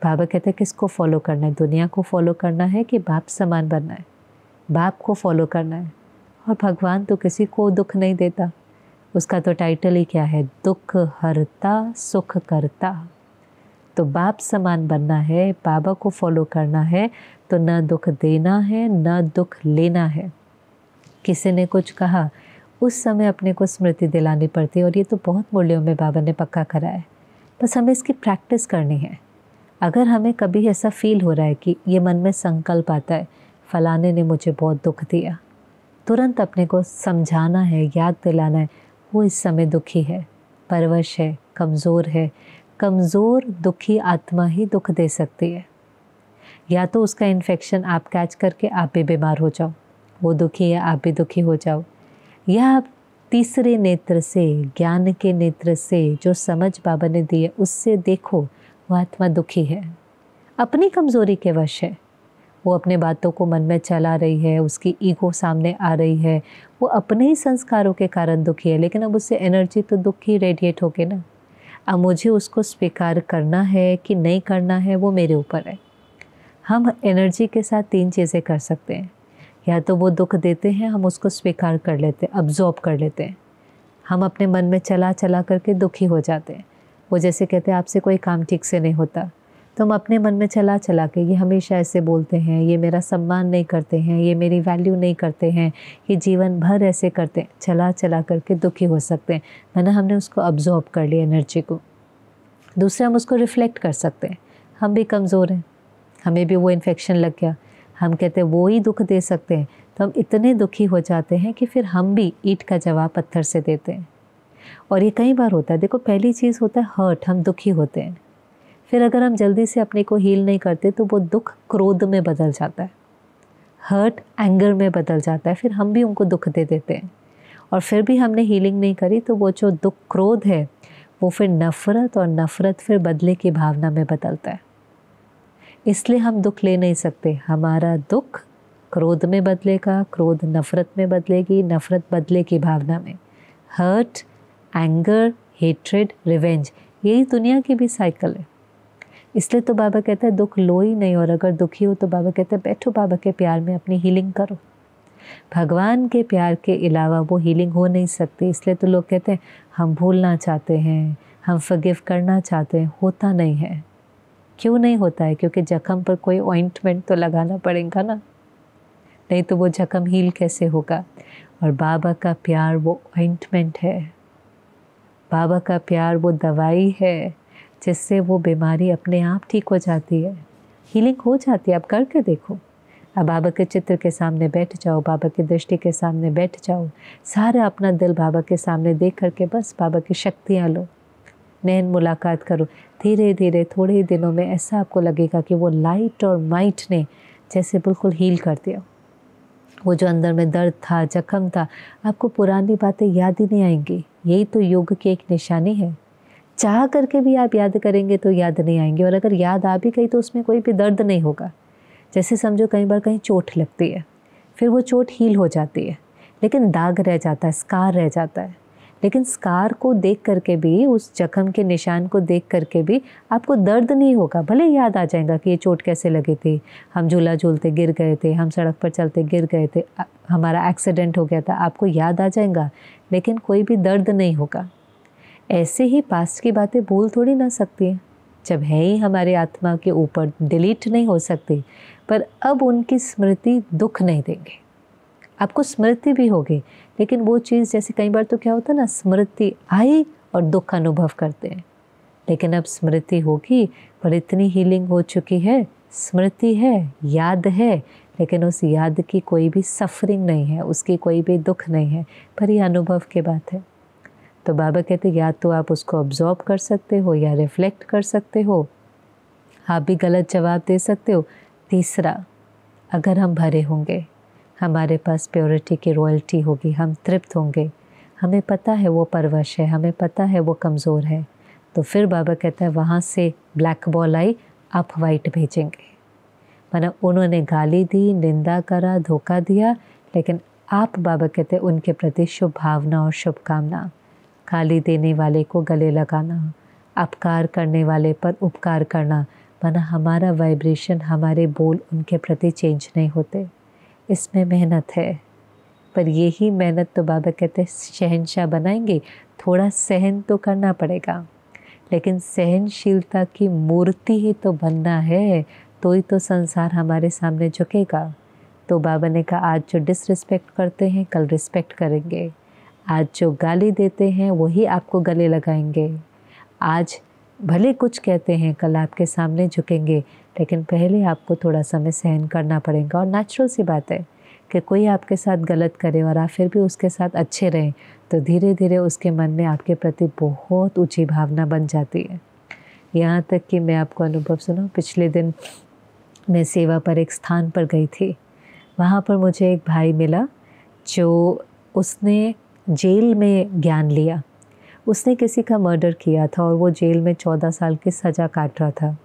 बाबा कहते हैं किसको फॉलो करना है? दुनिया को फॉलो करना है कि बाप समान बनना है? बाप को फॉलो करना है। और भगवान तो किसी को दुख नहीं देता, उसका तो टाइटल ही क्या है, दुख हरता सुख करता। तो बाप समान बनना है, बाबा को फॉलो करना है, तो न दुख देना है न दुख लेना है। किसी ने कुछ कहा उस समय अपने को स्मृति दिलानी पड़ती है, और ये तो बहुत मूल्यों में बाबा ने पक्का करा है। बस हमें इसकी प्रैक्टिस करनी है। अगर हमें कभी ऐसा फील हो रहा है कि ये मन में संकल्प आता है फलाने ने मुझे बहुत दुख दिया, तुरंत अपने को समझाना है, याद दिलाना है वो इस समय दुखी है, परवश है, कमज़ोर है। कमज़ोर दुखी आत्मा ही दुख दे सकती है। या तो उसका इन्फेक्शन आप कैच करके आप भी बीमार हो जाओ, वो दुखी है आप भी दुखी हो जाओ, या आप तीसरे नेत्र से, ज्ञान के नेत्र से जो समझ बाबा ने दी है उससे देखो वो आत्मा दुखी है, अपनी कमज़ोरी के वश है। वो अपने बातों को मन में चला रही है, उसकी ईगो सामने आ रही है, वो अपने ही संस्कारों के कारण दुखी है। लेकिन अब उससे एनर्जी तो दुख ही रेडिएट होगी ना। अब मुझे उसको स्वीकार करना है कि नहीं करना है वो मेरे ऊपर है। हम एनर्जी के साथ 3 चीज़ें कर सकते हैं। या तो वो दुख देते हैं, हम उसको स्वीकार कर लेते हैं, अब्जॉर्ब कर लेते हैं, हम अपने मन में चला चला करके दुखी हो जाते हैं। वो जैसे कहते हैं आपसे कोई काम ठीक से नहीं होता, तो हम अपने मन में चला चला के ये हमेशा ऐसे बोलते हैं, ये मेरा सम्मान नहीं करते हैं, ये मेरी वैल्यू नहीं करते हैं, ये जीवन भर ऐसे करते हैं, चला चला करके दुखी हो सकते हैं। मैंने हमने उसको अब्जॉर्ब कर लिया एनर्जी को। दूसरा हम उसको रिफ्लेक्ट कर सकते हैं, हम भी कमज़ोर हैं, हमें भी वो इन्फेक्शन लग गया, हम कहते हैं वो ही दुख दे सकते हैं, तो हम इतने दुखी हो जाते हैं कि फिर हम भी ईंट का जवाब पत्थर से देते हैं। और ये कई बार होता है। देखो पहली चीज़ होता है हर्ट, हम दुखी होते हैं। फिर अगर हम जल्दी से अपने को हील नहीं करते तो वो दुख क्रोध में बदल जाता है, हर्ट एंगर में बदल जाता है, फिर हम भी उनको दुख दे देते हैं। और फिर भी हमने हीलिंग नहीं करी तो वो जो दुख क्रोध है वो फिर नफ़रत, और नफ़रत फिर बदले की भावना में बदलता है। इसलिए हम दुख ले नहीं सकते। हमारा दुख क्रोध में बदलेगा, क्रोध नफ़रत में बदलेगी, नफ़रत बदले की भावना में। हर्ट, एंगर, हेट्रेड, रिवेंज, यही दुनिया की भी साइकिल है। इसलिए तो बाबा कहता है दुख लो ही नहीं, और अगर दुखी हो तो बाबा कहते हैं बैठो बाबा के प्यार में अपनी हीलिंग करो। भगवान के प्यार के अलावा वो हीलिंग हो नहीं सकती। इसलिए तो लोग कहते हैं हम भूलना चाहते हैं, हम फॉरगिव करना चाहते हैं, होता नहीं है। क्यों नहीं होता है? क्योंकि जख्म पर कोई ऑइंटमेंट तो लगाना पड़ेगा ना, नहीं तो वो जख्म हील कैसे होगा। और बाबा का प्यार वो ऑइंटमेंट है, बाबा का प्यार वो दवाई है जिससे वो बीमारी अपने आप ठीक हो जाती है, हीलिंग हो जाती है। आप करके देखो। अब बाबा के चित्र के सामने बैठ जाओ, बाबा की दृष्टि के सामने बैठ जाओ, सारा अपना दिल बाबा के सामने देख करके बस बाबा की शक्तियाँ लो, नैन मुलाकात करो। धीरे धीरे थोड़े ही दिनों में ऐसा आपको लगेगा कि वो लाइट और माइट ने जैसे बिल्कुल हील कर दिया। वो जो अंदर में दर्द था, जख्म था, आपको पुरानी बातें याद ही नहीं आएंगी। यही तो योग की एक निशानी है। चाह करके भी आप याद करेंगे तो याद नहीं आएंगे, और अगर याद आ भी गई तो उसमें कोई भी दर्द नहीं होगा। जैसे समझो कई बार कहीं चोट लगती है, फिर वो चोट हील हो जाती है, लेकिन दाग रह जाता है, स्कार रह जाता है। लेकिन स्कार को देख करके भी, उस जख्म के निशान को देख करके भी आपको दर्द नहीं होगा। भले याद आ जाएगा कि ये चोट कैसे लगी थी, हम झूला झूलते गिर गए थे, हम सड़क पर चलते गिर गए थे, हमारा एक्सीडेंट हो गया था, आपको याद आ जाएगा, लेकिन कोई भी दर्द नहीं होगा। ऐसे ही पास्ट की बातें भूल थोड़ी ना सकती हैं, जब है ही हमारे आत्मा के ऊपर, डिलीट नहीं हो सकती। पर अब उनकी स्मृति दुख नहीं देंगे। आपको स्मृति भी होगी, लेकिन वो चीज़, जैसे कई बार तो क्या होता है ना, स्मृति आई और दुख अनुभव करते हैं, लेकिन अब स्मृति होगी पर इतनी हीलिंग हो चुकी है, स्मृति है, याद है, लेकिन उस याद की कोई भी सफरिंग नहीं है, उसकी कोई भी दुख नहीं है, पर ये अनुभव की बात है। तो बाबा कहते या तो आप उसको ऑब्जॉर्व कर सकते हो या रिफ्लेक्ट कर सकते हो, आप भी गलत जवाब दे सकते हो। तीसरा, अगर हम भरे होंगे, हमारे पास प्योरिटी की रॉयल्टी होगी, हम तृप्त होंगे, हमें पता है वो परवश है, हमें पता है वो कमज़ोर है, तो फिर बाबा कहता है वहाँ से ब्लैक बॉल आई, आप वाइट भेजेंगे। माना उन्होंने गाली दी, निंदा करा, धोखा दिया, लेकिन आप, बाबा कहते हैं, उनके प्रति शुभ भावना और शुभकामना। गाली देने वाले को गले लगाना, अपकार करने वाले पर उपकार करना, माना हमारा वाइब्रेशन, हमारे बोल उनके प्रति चेंज नहीं होते। इसमें मेहनत है, पर यही मेहनत तो बाबा कहते हैं शहंशाह बनाएंगे। थोड़ा सहन तो करना पड़ेगा, लेकिन सहनशीलता की मूर्ति ही तो बनना है, तो ही तो संसार हमारे सामने झुकेगा। तो बाबा ने कहा आज जो डिसरिस्पेक्ट करते हैं कल रिस्पेक्ट करेंगे, आज जो गाली देते हैं वही आपको गले लगाएंगे, आज भले कुछ कहते हैं कल आपके सामने झुकेंगे, लेकिन पहले आपको थोड़ा समय सहन करना पड़ेगा। और नेचुरल सी बात है कि कोई आपके साथ गलत करे और आप फिर भी उसके साथ अच्छे रहें, तो धीरे धीरे उसके मन में आपके प्रति बहुत ऊंची भावना बन जाती है। यहाँ तक कि मैं आपको अनुभव सुनाऊं, पिछले दिन मैं सेवा पर एक स्थान पर गई थी। वहाँ पर मुझे एक भाई मिला जो, उसने जेल में ज्ञान लिया। उसने किसी का मर्डर किया था और वो जेल में 14 साल की सज़ा काट रहा था।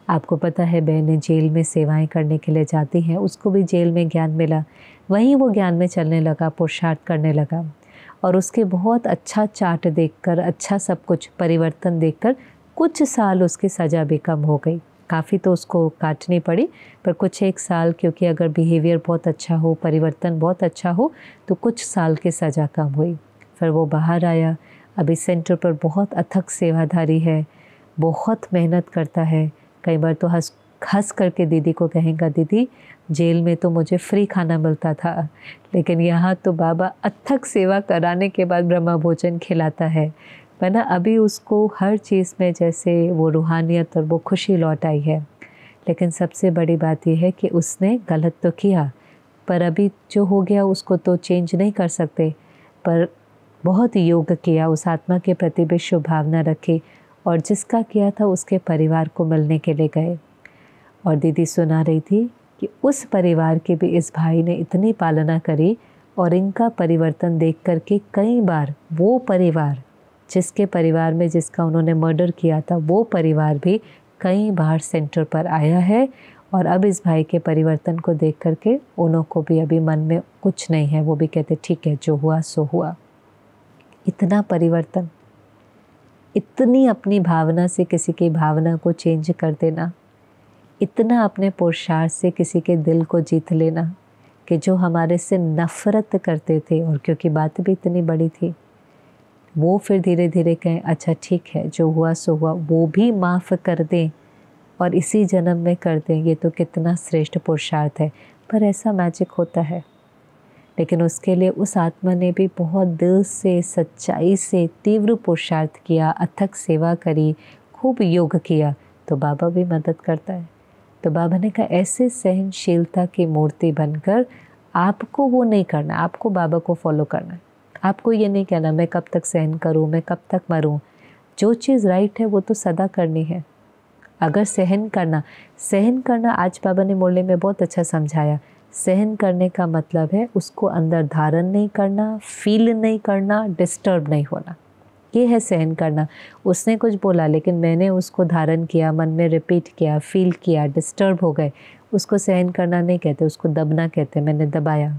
आपको पता है बहनें जेल में सेवाएं करने के लिए जाती हैं, उसको भी जेल में ज्ञान मिला, वहीं वो ज्ञान में चलने लगा, पुरुषार्थ करने लगा। और उसके बहुत अच्छा चार्ट देखकर, अच्छा सब कुछ परिवर्तन देखकर कुछ साल उसकी सज़ा भी कम हो गई। काफ़ी तो उसको काटनी पड़ी, पर कुछ एक साल, क्योंकि अगर बिहेवियर बहुत अच्छा हो, परिवर्तन बहुत अच्छा हो, तो कुछ साल की सज़ा कम हुई। फिर वो बाहर आया, अभी सेंटर पर बहुत अथक सेवाधारी है, बहुत मेहनत करता है। कई बार तो हंस करके दीदी को कहेगा, दीदी जेल में तो मुझे फ्री खाना मिलता था, लेकिन यहाँ तो बाबा अथक सेवा कराने के बाद ब्रह्मा भोजन खिलाता है। वरना अभी उसको हर चीज़ में जैसे वो रूहानियत और वो खुशी लौट आई है। लेकिन सबसे बड़ी बात यह है कि उसने गलत तो किया, पर अभी जो हो गया उसको तो चेंज नहीं कर सकते, पर बहुत योग किया, उस आत्मा के प्रति भी शुभ भावना रखी और जिसका किया था उसके परिवार को मिलने के लिए गए। और दीदी सुना रही थी कि उस परिवार के भी इस भाई ने इतनी पालना करी और इनका परिवर्तन देख करके कई बार वो परिवार जिसके परिवार में जिसका उन्होंने मर्डर किया था वो परिवार भी कई बार सेंटर पर आया है। और अब इस भाई के परिवर्तन को देख करके उन्हों को भी अभी मन में कुछ नहीं है, वो भी कहते ठीक है जो हुआ सो हुआ। इतना परिवर्तन, इतनी अपनी भावना से किसी की भावना को चेंज कर देना, इतना अपने पुरुषार्थ से किसी के दिल को जीत लेना कि जो हमारे से नफ़रत करते थे और क्योंकि बात भी इतनी बड़ी थी वो फिर धीरे धीरे कहें अच्छा ठीक है जो हुआ सो हुआ, वो भी माफ़ कर दें और इसी जन्म में कर दें। ये तो कितना श्रेष्ठ पुरुषार्थ है। पर ऐसा मैजिक होता है, लेकिन उसके लिए उस आत्मा ने भी बहुत दिल से सच्चाई से तीव्र पुरुषार्थ किया, अथक सेवा करी, खूब योग किया, तो बाबा भी मदद करता है। तो बाबा ने कहा ऐसे सहनशीलता की मूर्ति बनकर आपको वो नहीं करना, आपको बाबा को फॉलो करना है। आपको ये नहीं कहना मैं कब तक सहन करूँ, मैं कब तक मरूँ। जो चीज़ राइट है वो तो सदा करनी है। अगर सहन करना आज बाबा ने मुरली में बहुत अच्छा समझाया। सहन करने का मतलब है उसको अंदर धारण नहीं करना, फील नहीं करना, डिस्टर्ब नहीं होना, ये है सहन करना। उसने कुछ बोला लेकिन मैंने उसको धारण किया, मन में रिपीट किया, फील किया, डिस्टर्ब हो गए, उसको सहन करना नहीं कहते, उसको दबना कहते। मैंने दबाया,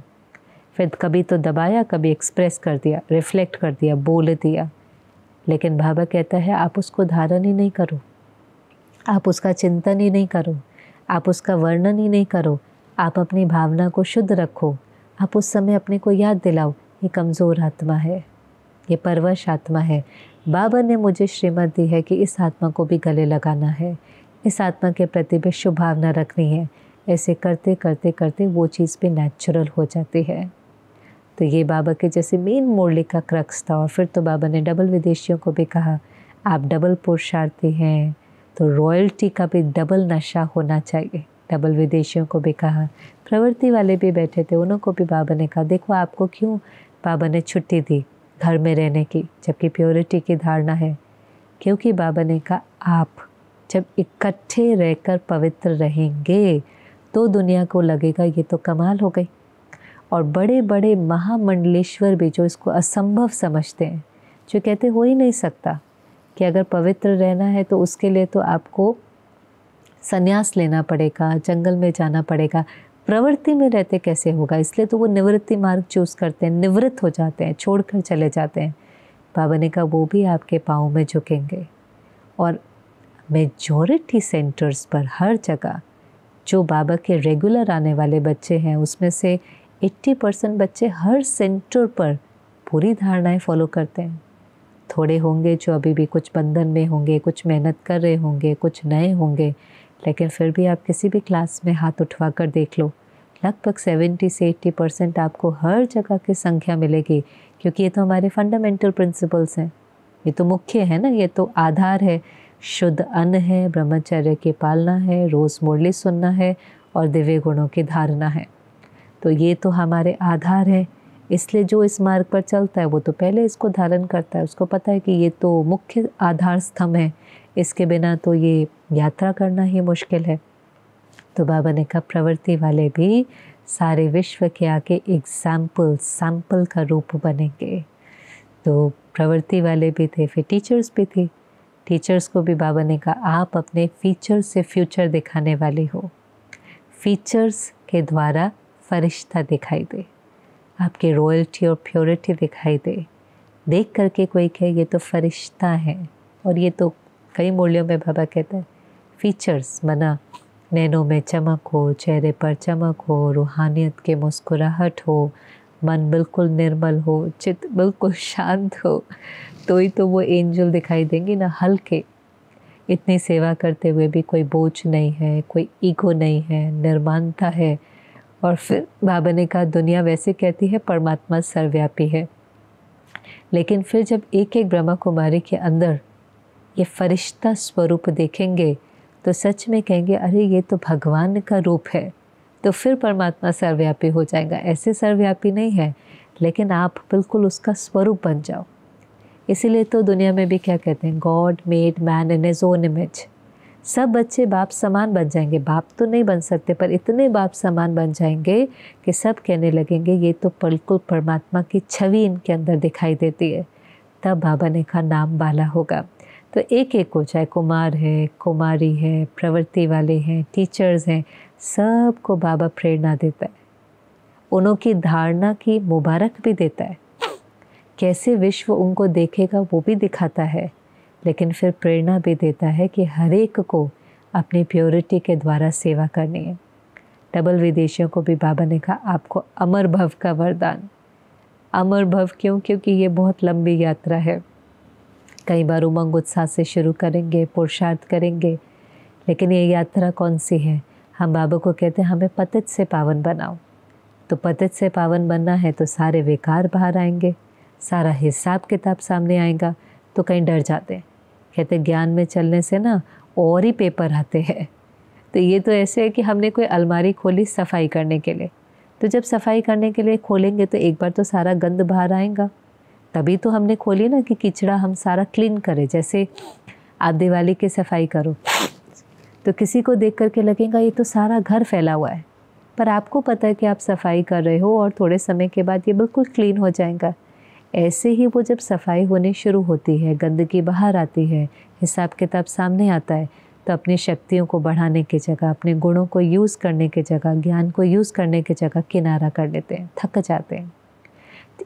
फिर कभी तो दबाया, कभी एक्सप्रेस कर दिया, रिफ्लेक्ट कर दिया, बोल दिया। लेकिन बाबा कहता है आप उसको धारण ही नहीं करो, आप उसका चिंतन ही नहीं करो, आप उसका वर्णन ही नहीं करो, आप अपनी भावना को शुद्ध रखो। आप उस समय अपने को याद दिलाओ ये कमज़ोर आत्मा है, ये परवश आत्मा है। बाबा ने मुझे श्रीमत दी है कि इस आत्मा को भी गले लगाना है, इस आत्मा के प्रति भी शुभ भावना रखनी है। ऐसे करते करते करते वो चीज़ भी नेचुरल हो जाती है। तो ये बाबा के जैसे मेन मुरली का क्रक्स था। और फिर तो बाबा ने डबल विदेशियों को भी कहा आप डबल पुरुषार्थी हैं तो रॉयल्टी का भी डबल नशा होना चाहिए। डबल विदेशियों को भी कहा, प्रवृत्ति वाले भी बैठे थे उन्हों को भी बाबा ने कहा देखो आपको क्यों बाबा ने छुट्टी दी घर में रहने की, जबकि प्योरिटी की धारणा है। क्योंकि बाबा ने कहा आप जब इकट्ठे रहकर पवित्र रहेंगे तो दुनिया को लगेगा ये तो कमाल हो गई। और बड़े बड़े महामंडलेश्वर भी जो इसको असंभव समझते हैं, जो कहते हो ही नहीं सकता कि अगर पवित्र रहना है तो उसके लिए तो आपको संन्यास लेना पड़ेगा, जंगल में जाना पड़ेगा, प्रवृत्ति में रहते कैसे होगा। इसलिए तो वो निवृत्ति मार्ग चूज़ करते हैं, निवृत्त हो जाते हैं, छोड़कर चले जाते हैं। बाबा ने कहा वो भी आपके पाँव में झुकेंगे। और मेजॉरिटी सेंटर्स पर हर जगह जो बाबा के रेगुलर आने वाले बच्चे हैं उसमें से 80% बच्चे हर सेंटर पर पूरी धारणाएं फॉलो करते हैं। थोड़े होंगे जो अभी भी कुछ बंधन में होंगे, कुछ मेहनत कर रहे होंगे, कुछ नए होंगे, लेकिन फिर भी आप किसी भी क्लास में हाथ उठवा कर देख लो, लगभग 70 से 80% आपको हर जगह की संख्या मिलेगी। क्योंकि ये तो हमारे फंडामेंटल प्रिंसिपल्स हैं, ये तो मुख्य है ना, ये तो आधार है। शुद्ध अन्न है, ब्रह्मचर्य की पालना है, रोज़ मुरली सुनना है और दिव्य गुणों की धारणा है। तो ये तो हमारे आधार है। इसलिए जो इस मार्ग पर चलता है वो तो पहले इसको धारण करता है, उसको पता है कि ये तो मुख्य आधार स्तंभ है, इसके बिना तो ये यात्रा करना ही मुश्किल है। तो बाबा ने कहा प्रवृत्ति वाले भी सारे विश्व के आगे एग्जाम्पल, सैम्पल का रूप बनेंगे। तो प्रवृत्ति वाले भी थे, फिर टीचर्स भी थे। टीचर्स को भी बाबा ने कहा आप अपने फीचर्स से फ्यूचर दिखाने वाले हो, फीचर्स के द्वारा फरिश्ता दिखाई दे, आपकी रॉयल्टी और प्योरिटी दिखाई दे। देख करके कोई कहे ये तो फरिश्ता है। और ये तो कई मूल्यों में बाबा कहता है फीचर्स मना नैनों में चमक हो, चेहरे पर चमक हो, रूहानियत के मुस्कुराहट हो, मन बिल्कुल निर्मल हो, चित्त बिल्कुल शांत हो, तो ही तो वो एंजल दिखाई देंगे ना, हल्के। इतनी सेवा करते हुए भी कोई बोझ नहीं है, कोई ईगो नहीं है, निर्मानता है। और फिर बाबा ने कहा दुनिया वैसे कहती है परमात्मा सर्वव्यापी है, लेकिन फिर जब एक एक ब्रह्मा कुमारी के अंदर ये फरिश्ता स्वरूप देखेंगे तो सच में कहेंगे अरे ये तो भगवान का रूप है। तो फिर परमात्मा सर्वव्यापी हो जाएगा। ऐसे सर्वव्यापी नहीं है, लेकिन आप बिल्कुल उसका स्वरूप बन जाओ। इसीलिए तो दुनिया में भी क्या कहते हैं, God made man in his own image. सब बच्चे बाप समान बन जाएंगे, बाप तो नहीं बन सकते पर इतने बाप समान बन जाएंगे कि सब कहने लगेंगे ये तो बिल्कुल परमात्मा की छवि इनके अंदर दिखाई देती है। तब बाबा ने कहा नाम बाला होगा। तो एक एक को, चाहे कुमार है, कुमारी है, प्रवृत्ति वाले हैं, टीचर्स हैं, सबको बाबा प्रेरणा देता है, उन्हों की धारणा की मुबारक भी देता है, कैसे विश्व उनको देखेगा वो भी दिखाता है, लेकिन फिर प्रेरणा भी देता है कि हर एक को अपनी प्योरिटी के द्वारा सेवा करनी है। डबल विदेशियों को भी बाबा ने कहा आपको अमर भव का वरदान। अमर भव क्यों? क्योंकि ये बहुत लंबी यात्रा है। कई बार उमंग उत्साह से शुरू करेंगे, पुरुषार्थ करेंगे, लेकिन ये यात्रा कौन सी है? हम बाबा को कहते हैं हमें पतित से पावन बनाओ। तो पतित से पावन बनना है तो सारे विकार बाहर आएंगे, सारा हिसाब किताब सामने आएगा। तो कहीं डर जाते हैं, कहते ज्ञान में चलने से ना और ही पेपर आते हैं। तो ये तो ऐसे है कि हमने कोई अलमारी खोली सफाई करने के लिए, तो जब सफाई करने के लिए खोलेंगे तो एक बार तो सारा गंद बाहर आएगा, तभी तो हमने खोली ना कि किचड़ा हम सारा क्लीन करें। जैसे आप दिवाली की सफाई करो तो किसी को देख करके लगेगा ये तो सारा घर फैला हुआ है, पर आपको पता है कि आप सफाई कर रहे हो और थोड़े समय के बाद ये बिल्कुल क्लीन हो जाएगा। ऐसे ही वो जब सफाई होनी शुरू होती है, गंदगी बाहर आती है, हिसाब किताब सामने आता है, तो अपनी शक्तियों को बढ़ाने की जगह, अपने गुणों को यूज़ करने की जगह, ज्ञान को यूज़ करने की जगह किनारा कर लेते हैं, थक जाते हैं।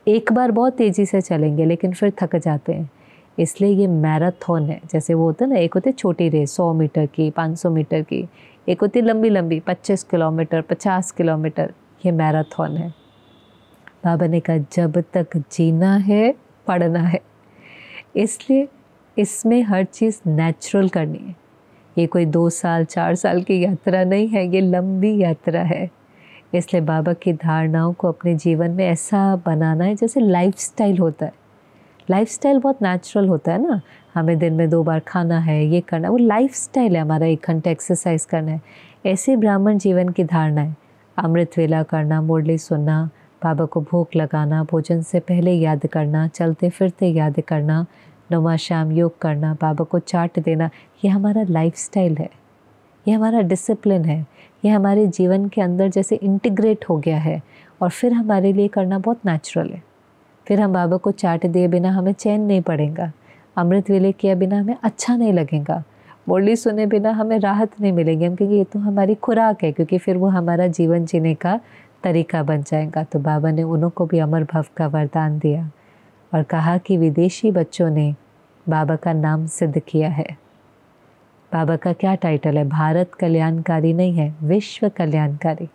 एक बार बहुत तेज़ी से चलेंगे लेकिन फिर थक जाते हैं। इसलिए ये मैराथन है। जैसे वो होता है ना, एक होती है छोटी रेस 100 मीटर की, 500 मीटर की, एक होती है लंबी लंबी 25 किलोमीटर, 50 किलोमीटर। ये मैराथन है। बाबा ने कहा जब तक जीना है पढ़ना है, इसलिए इसमें हर चीज़ नेचुरल करनी है। ये कोई 2 साल 4 साल की यात्रा नहीं है, ये लंबी यात्रा है। इसलिए बाबा की धारणाओं को अपने जीवन में ऐसा बनाना है जैसे लाइफस्टाइल होता है। लाइफस्टाइल बहुत नेचुरल होता है ना, हमें दिन में 2 बार खाना है, ये करना, वो लाइफस्टाइल है हमारा। 1 घंटा एक्सरसाइज करना है, ऐसे ब्राह्मण जीवन की धारणा है। अमृत वेला करना, मुरली सुनना, बाबा को भोग लगाना, भोजन से पहले याद करना, चलते फिरते याद करना, नौमा शाम योग करना, बाबा को चाट देना, ये हमारा लाइफस्टाइल है, ये हमारा डिसिप्लिन है, ये हमारे जीवन के अंदर जैसे इंटीग्रेट हो गया है। और फिर हमारे लिए करना बहुत नेचुरल है। फिर हम बाबा को चाट दिए बिना हमें चैन नहीं पड़ेगा, अमृत वेले किया बिना हमें अच्छा नहीं लगेगा, मुरली सुने बिना हमें राहत नहीं मिलेगी, हम क्योंकि ये तो हमारी खुराक है, क्योंकि फिर वो हमारा जीवन जीने का तरीका बन जाएगा। तो बाबा ने उन्हों को भी अमर भव का वरदान दिया और कहा कि विदेशी बच्चों ने बाबा का नाम सिद्ध किया है। बाबा का क्या टाइटल है? भारत कल्याणकारी नहीं है, विश्व कल्याणकारी।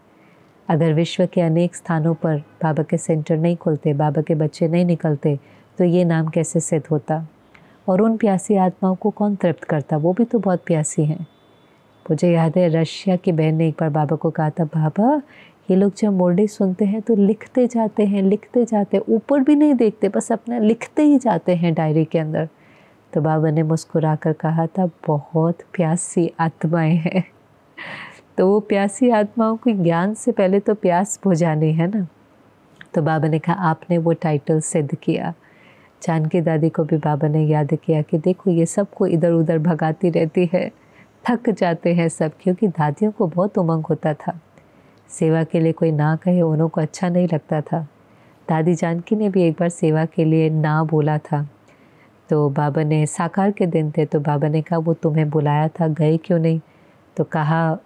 अगर विश्व के अनेक स्थानों पर बाबा के सेंटर नहीं खुलते, बाबा के बच्चे नहीं निकलते, तो ये नाम कैसे सिद्ध होता? और उन प्यासी आत्माओं को कौन तृप्त करता? वो भी तो बहुत प्यासी हैं। मुझे याद है रशिया की बहन ने एक बार बाबा को कहा था, बाबा ये लोग जब मुरली सुनते हैं तो लिखते जाते हैं, लिखते जाते हैं, ऊपर भी नहीं देखते, बस अपना लिखते ही जाते हैं डायरी के अंदर। तो बाबा ने मुस्कुरा कर कहा था, बहुत प्यासी आत्माएं हैं। तो वो प्यासी आत्माओं को ज्ञान से पहले तो प्यास बुझानी है ना। तो बाबा ने कहा आपने वो टाइटल सिद्ध किया। जानकी दादी को भी बाबा ने याद किया कि देखो ये सबको इधर उधर भगाती रहती है, थक जाते हैं सब, क्योंकि दादियों को बहुत उमंग होता था। सेवा के लिए कोई ना कहे उन्हों को अच्छा नहीं लगता था। दादी जानकी ने भी एक बार सेवा के लिए ना बोला था। तो बाबा ने, साकार के दिन थे, तो बाबा ने कहा वो तुम्हें बुलाया था, गए क्यों नहीं? तो कहा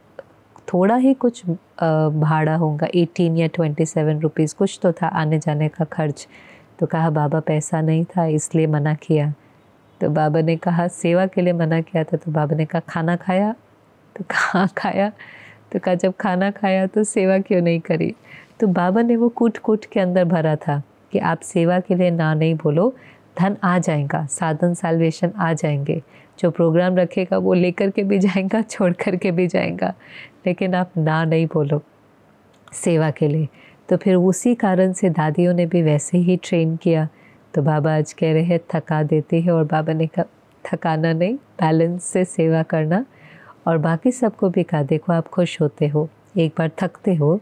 थोड़ा ही कुछ भाड़ा होगा, 18 या 27 रुपीज़ कुछ तो था आने जाने का खर्च। तो कहा बाबा पैसा नहीं था इसलिए मना किया। तो बाबा ने कहा सेवा के लिए मना किया था। तो बाबा ने कहा खाना खाया? तो कहाँ खाया? तो कहा जब खाना खाया तो सेवा क्यों नहीं करी? तो बाबा ने वो कूट कूट के अंदर भरा था कि आप सेवा के लिए ना नहीं बोलो, धन आ जाएगा, साधन साल्वेशन आ जाएंगे, जो प्रोग्राम रखेगा वो लेकर के भी जाएगा, छोड़ कर के भी जाएगा, लेकिन आप ना नहीं बोलो सेवा के लिए। तो फिर उसी कारण से दादियों ने भी वैसे ही ट्रेन किया। तो बाबा आज कह रहे हैं थका देती है, और बाबा ने कहा थकाना नहीं, बैलेंस से सेवा करना। और बाकी सबको भी कहा देखो आप खुश होते हो, एक बार थकते हो,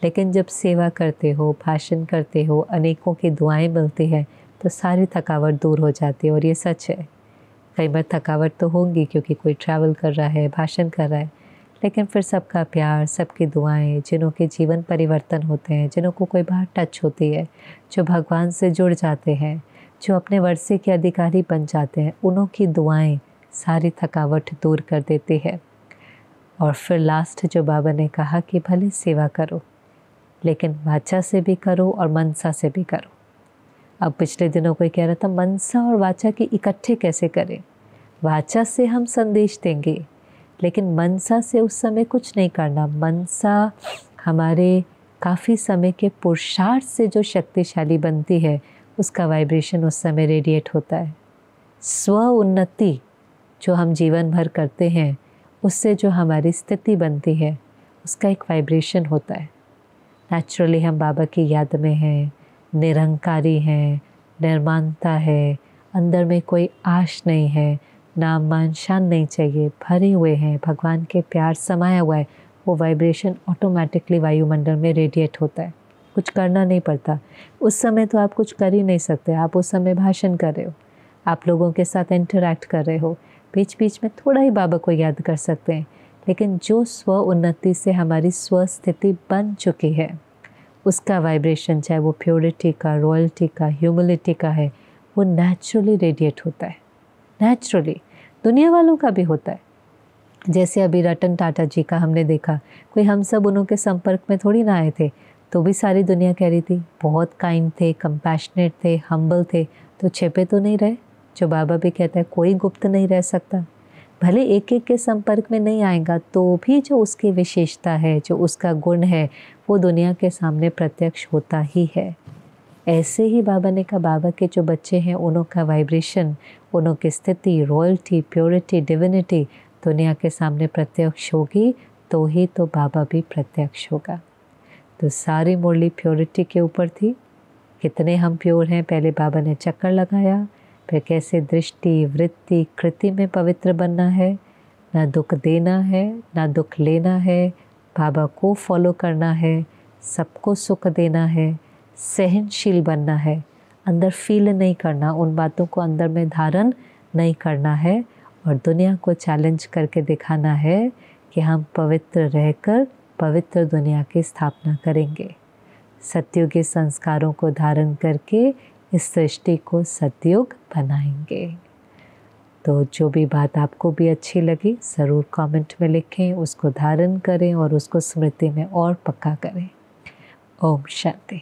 लेकिन जब सेवा करते हो, भाषण करते हो, अनेकों की दुआएं मिलती है, तो सारी थकावट दूर हो जाती है। और ये सच है, कई बार थकावट तो होगी क्योंकि कोई ट्रैवल कर रहा है, भाषण कर रहा है, लेकिन फिर सबका प्यार, सबकी दुआएं, जिन्हों के जीवन परिवर्तन होते हैं, जिन्हों को कोई बात टच होती है, जो भगवान से जुड़ जाते हैं, जो अपने वर्षे के अधिकारी बन जाते हैं, उन्हों की दुआएं सारी थकावट दूर कर देती है। और फिर लास्ट जो बाबा ने कहा कि भले सेवा करो, लेकिन वाचा से भी करो और मनसा से भी करो। अब पिछले दिनों कोई कह रहा था मनसा और वाचा की इकट्ठे कैसे करें। वाचा से हम संदेश देंगे, लेकिन मनसा से उस समय कुछ नहीं करना। मनसा हमारे काफ़ी समय के पुरुषार्थ से जो शक्तिशाली बनती है, उसका वाइब्रेशन उस समय रेडिएट होता है। स्व उन्नति जो हम जीवन भर करते हैं, उससे जो हमारी स्थिति बनती है, उसका एक वाइब्रेशन होता है। नेचुरली हम बाबा की याद में हैं, निरंकारी हैं, निर्मानता है, अंदर में कोई आश नहीं है, नाम मान शान नहीं चाहिए, भरे हुए हैं, भगवान के प्यार समाया हुआ है। वो वाइब्रेशन ऑटोमेटिकली वायुमंडल में रेडिएट होता है, कुछ करना नहीं पड़ता। उस समय तो आप कुछ कर ही नहीं सकते, आप उस समय भाषण कर रहे हो, आप लोगों के साथ इंटरैक्ट कर रहे हो, बीच बीच में थोड़ा ही बाबा को याद कर सकते हैं, लेकिन जो स्व उन्नति से हमारी स्व स्थिति बन चुकी है, उसका वाइब्रेशन, चाहे वो प्योरिटी का, रॉयल्टी का, ह्यूमिलिटी का है, वो नेचुरली रेडिएट होता है। नेचुरली दुनिया वालों का भी होता है। जैसे अभी रतन टाटा जी का हमने देखा, कोई हम सब उन्हों के संपर्क में थोड़ी ना आए थे, तो भी सारी दुनिया कह रही थी बहुत काइंड थे, कंपैशनेट थे, हम्बल थे, तो छिपे तो नहीं रहे। जो बाबा भी कहता है कोई गुप्त नहीं रह सकता। भले एक एक के संपर्क में नहीं आएगा, तो भी जो उसकी विशेषता है, जो उसका गुण है, वो दुनिया के सामने प्रत्यक्ष होता ही है। ऐसे ही बाबा ने कहा, बाबा के जो बच्चे हैं, उन्हों का वाइब्रेशन, उन्हों की स्थिति, रॉयल्टी, प्योरिटी, डिविनिटी दुनिया के सामने प्रत्यक्ष होगी, तो ही तो बाबा भी प्रत्यक्ष होगा। तो सारी मुरली प्योरिटी के ऊपर थी। कितने हम प्योर हैं, पहले बाबा ने चक्कर लगाया, फिर कैसे दृष्टि, वृत्ति, कृति में पवित्र बनना है, ना दुख देना है, ना दुख लेना है, बाबा को फॉलो करना है, सबको सुख देना है, सहनशील बनना है, अंदर फील नहीं करना, उन बातों को अंदर में धारण नहीं करना है, और दुनिया को चैलेंज करके दिखाना है कि हम पवित्र रहकर पवित्र दुनिया की स्थापना करेंगे। सतयुगी संस्कारों को धारण करके इस सृष्टि को सतयुग बनाएंगे। तो जो भी बात आपको भी अच्छी लगी, ज़रूर कमेंट में लिखें, उसको धारण करें और उसको स्मृति में और पक्का करें। ओम शांति।